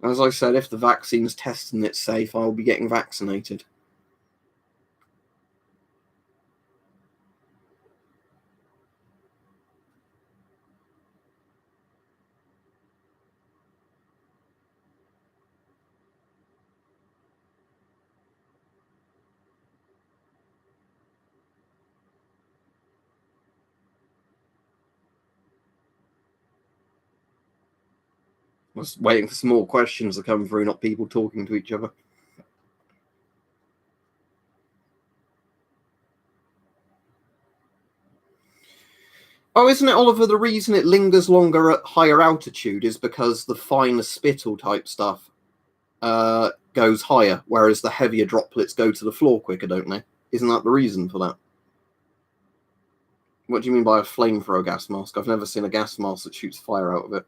As I said, if the vaccine's tested and it's safe, I will be getting vaccinated. I was waiting for some more questions to come through, not people talking to each other. Oh, isn't it, Oliver, the reason it lingers longer at higher altitude is because the finer spittle type stuff goes higher, whereas the heavier droplets go to the floor quicker, don't they? Isn't that the reason for that? What do you mean by a flamethrower gas mask? I've never seen a gas mask that shoots fire out of it.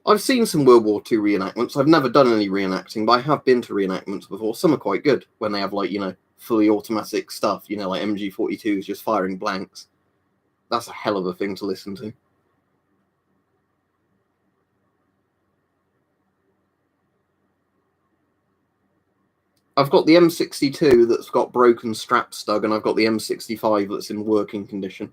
I've seen some World War II reenactments. I've never done any reenacting, but I have been to reenactments before. Some are quite good when they have, like, you know, fully automatic stuff, you know, like MG42s just firing blanks. That's a hell of a thing to listen to. I've got the M62 that's got broken strap stug, and I've got the M65 that's in working condition.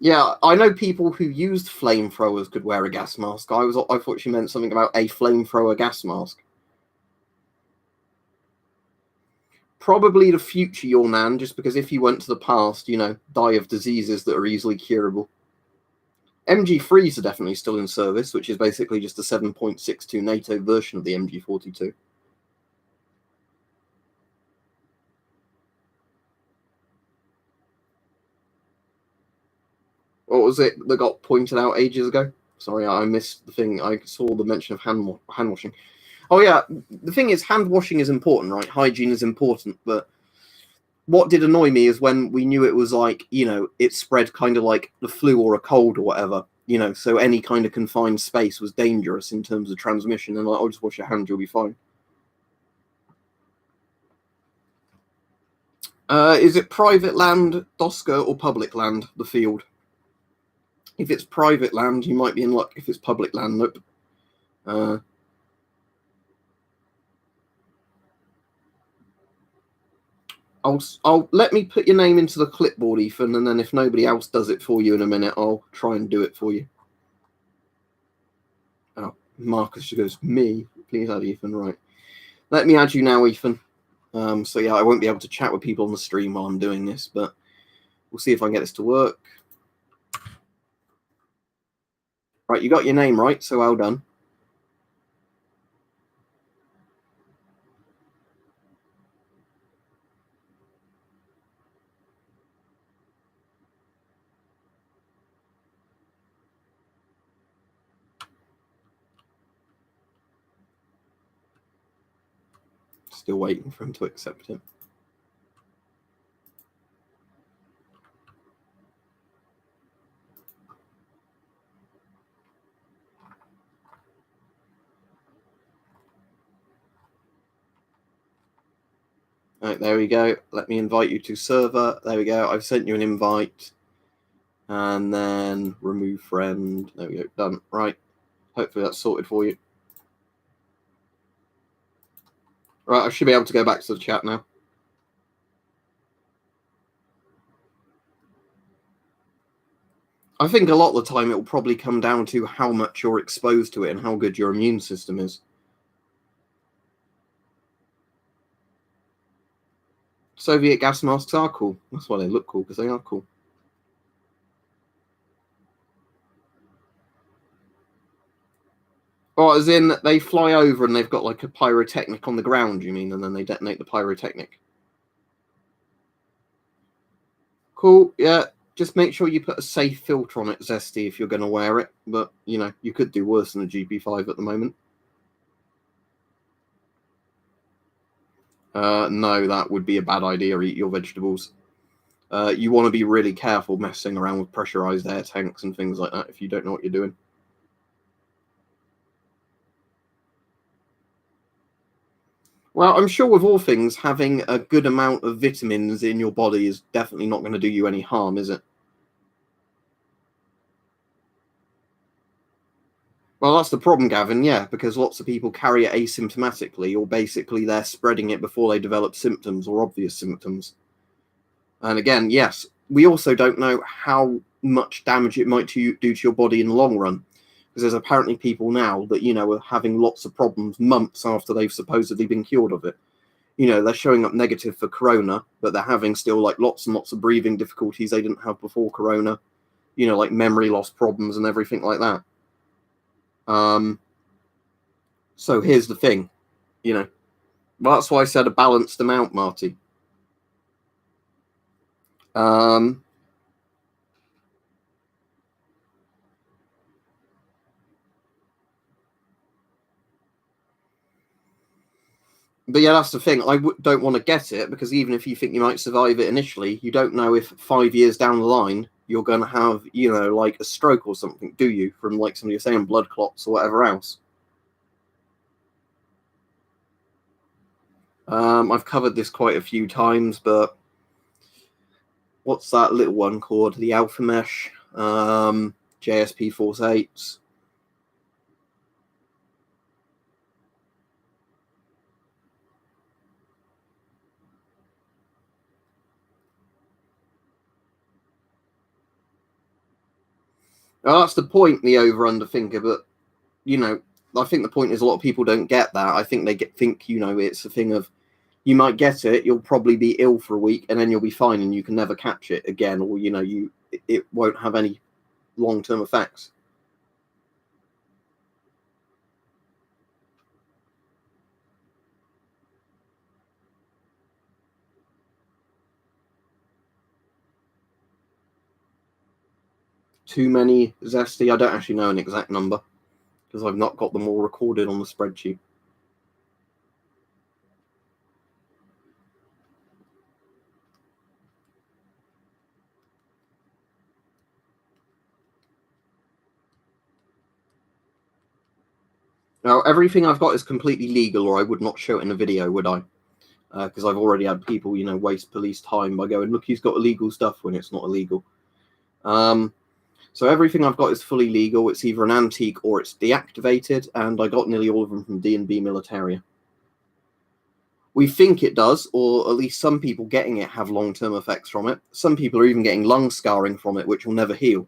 Yeah, I know people who used flamethrowers could wear a gas mask. I thought she meant something about a flamethrower gas mask. Probably the future, your nan, just because if you went to the past, die of diseases that are easily curable. MG3s are definitely still in service, which is basically just a 7.62 NATO version of the MG42. What was it that got pointed out ages ago? Sorry, I missed the thing. I saw the mention of hand washing. Oh yeah, the thing is, hand washing is important, right? Hygiene is important, but what did annoy me is when we knew it was like, it spread kind of like the flu or a cold or whatever, so any kind of confined space was dangerous in terms of transmission. And like, I'll just wash your hands, you'll be fine. Is it private land, Doska, or public land, the field? If it's private land, you might be in luck. If it's public land, nope. I'll let me put your name into the clipboard, Ethan, and then if nobody else does it for you in a minute, I'll try and do it for you. Oh, Marcus goes, me, please add Ethan, right. Let me add you now, Ethan. So yeah, I won't be able to chat with people on the stream while I'm doing this, but we'll see if I can get this to work. Right, you got your name right, so well done. Still waiting for him to accept it. Right, there we go. Let me invite you to server. There we go. I've sent you an invite. And then remove friend. There we go. Done. Right. Hopefully that's sorted for you. Right, I should be able to go back to the chat now. I think a lot of the time it will probably come down to how much you're exposed to it and how good your immune system is. Soviet gas masks are cool. That's why they look cool, because they are cool. Oh, as in they fly over and they've got like a pyrotechnic on the ground, you mean? And then they detonate the pyrotechnic. Cool, yeah. Just make sure you put a safe filter on it, Zesty, if you're going to wear it. But, you could do worse than a GP5 at the moment. No, that would be a bad idea. Eat your vegetables. You want to be really careful messing around with pressurized air tanks and things like that if you don't know what you're doing. Well, I'm sure with all things, having a good amount of vitamins in your body is definitely not going to do you any harm, is it? Well, that's the problem, Gavin, yeah, because lots of people carry it asymptomatically, or basically they're spreading it before they develop symptoms or obvious symptoms. And again, yes, we also don't know how much damage it might do to your body in the long run. Because there's apparently people now that, are having lots of problems months after they've supposedly been cured of it. They're showing up negative for corona, but they're having still like lots and lots of breathing difficulties they didn't have before corona, like memory loss problems and everything like that. So here's the thing, well, that's why I said a balanced amount, Marty. But yeah, that's the thing. I don't want to get it because even if you think you might survive it initially, you don't know if 5 years down the line you're going to have, like a stroke or something, do you? From like somebody was saying, blood clots or whatever else. I've covered this quite a few times, but what's that little one called? The Alpha Mesh, JSP 48s. Well, that's the point, the over-under thinker, but, you know, I think the point is a lot of people don't get that. I think they think, it's a thing of, you might get it, you'll probably be ill for a week, and then you'll be fine, and you can never catch it again, or, it won't have any long-term effects. Too many zesty. I don't actually know an exact number because I've not got them all recorded on the spreadsheet. Now, everything I've got is completely legal, or I would not show it in a video, would I? Because I've already had people, waste police time by going, look, he's got illegal stuff when it's not illegal. So everything I've got is fully legal. It's either an antique or it's deactivated, and I got nearly all of them from D&B Militaria. We think it does, or at least some people getting it have long-term effects from it. Some people are even getting lung scarring from it, which will never heal,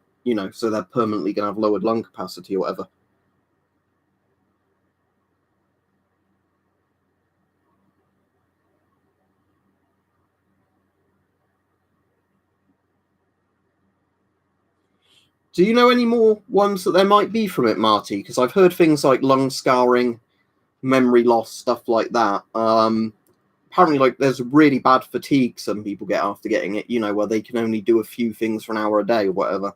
so they're permanently going to have lowered lung capacity or whatever. Do you know any more ones that there might be from it, Marty? Because I've heard things like lung scarring, memory loss, stuff like that. Apparently, like, there's really bad fatigue some people get after getting it, where they can only do a few things for an hour a day or whatever.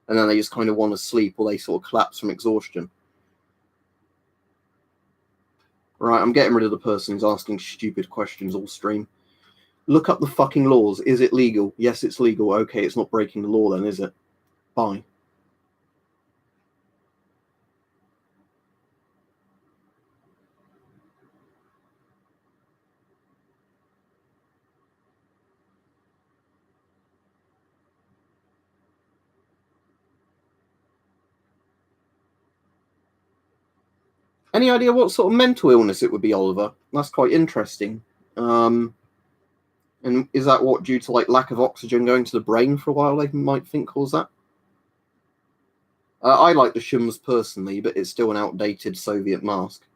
And then they just kind of want to sleep, or they sort of collapse from exhaustion. Right, I'm getting rid of the person who's asking stupid questions all stream. Look up the fucking laws. Is it legal? Yes, it's legal. Okay, it's not breaking the law then, is it? Bye. Any idea what sort of mental illness it would be, Oliver? That's quite interesting. And is that what, due to like lack of oxygen going to the brain for a while, they might think caused that? I like the Shums personally, but it's still an outdated Soviet mask.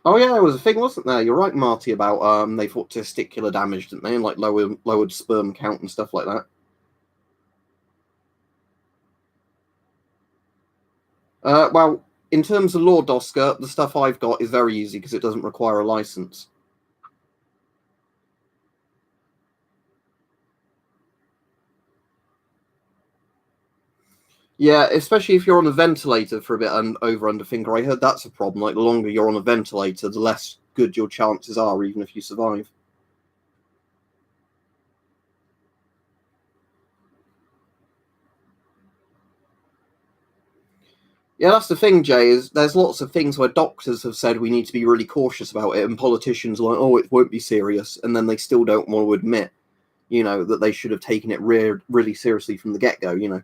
Oh yeah, there was a thing, wasn't there? You're right, Marty, about they thought testicular damage, didn't they, and like lowered sperm count and stuff like that. Well, in terms of law, Dosker, the stuff I've got is very easy because it doesn't require a license. Yeah, especially if you're on a ventilator for a bit and over under finger. I heard that's a problem. Like, the longer you're on a ventilator, the less good your chances are, even if you survive. Yeah, that's the thing, Jay, is there's lots of things where doctors have said we need to be really cautious about it, and politicians are like, oh, it won't be serious, and then they still don't want to admit, that they should have taken it really seriously from the get-go.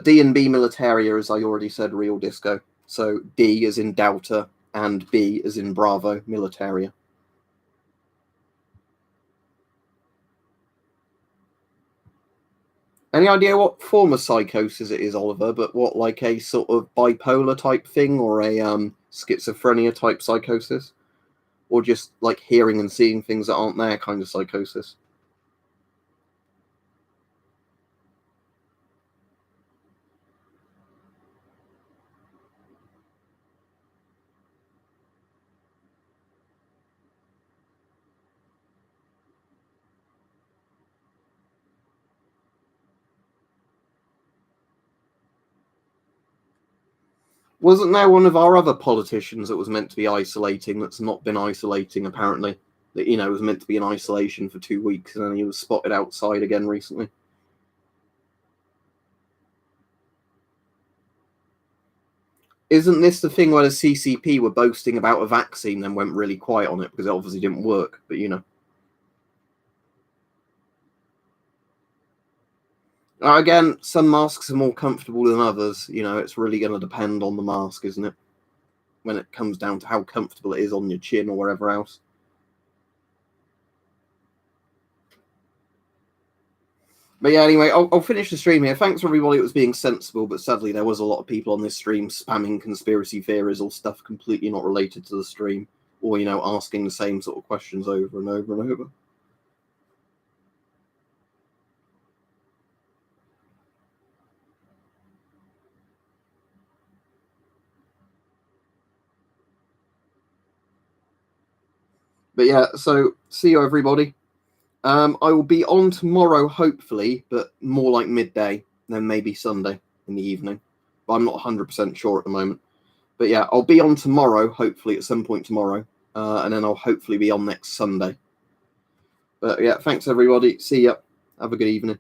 D&B Militaria, as I already said, real disco. So D as in Delta and B as in Bravo, Militaria. Any idea what form of psychosis it is, Oliver? But what, like a sort of bipolar type thing, or a schizophrenia type psychosis? Or just like hearing and seeing things that aren't there kind of psychosis? Wasn't there one of our other politicians that was meant to be isolating that's not been isolating, apparently? That, was meant to be in isolation for 2 weeks, and then he was spotted outside again recently. Isn't this the thing where the CCP were boasting about a vaccine, then went really quiet on it because it obviously didn't work? But again, some masks are more comfortable than others. It's really going to depend on the mask, isn't it? when it comes down to how comfortable it is on your chin or wherever else. But yeah, anyway, I'll finish the stream here. Thanks for everybody that was being sensible, but sadly there was a lot of people on this stream spamming conspiracy theories or stuff completely not related to the stream, or, you know, asking the same sort of questions over and over and over. But yeah, so see you, everybody. I will be on tomorrow, hopefully, but more like midday, then maybe Sunday in the evening. But I'm not 100% sure at the moment. But yeah, I'll be on tomorrow, hopefully at some point tomorrow, and then I'll hopefully be on next Sunday. But yeah, thanks everybody. See ya. Have a good evening.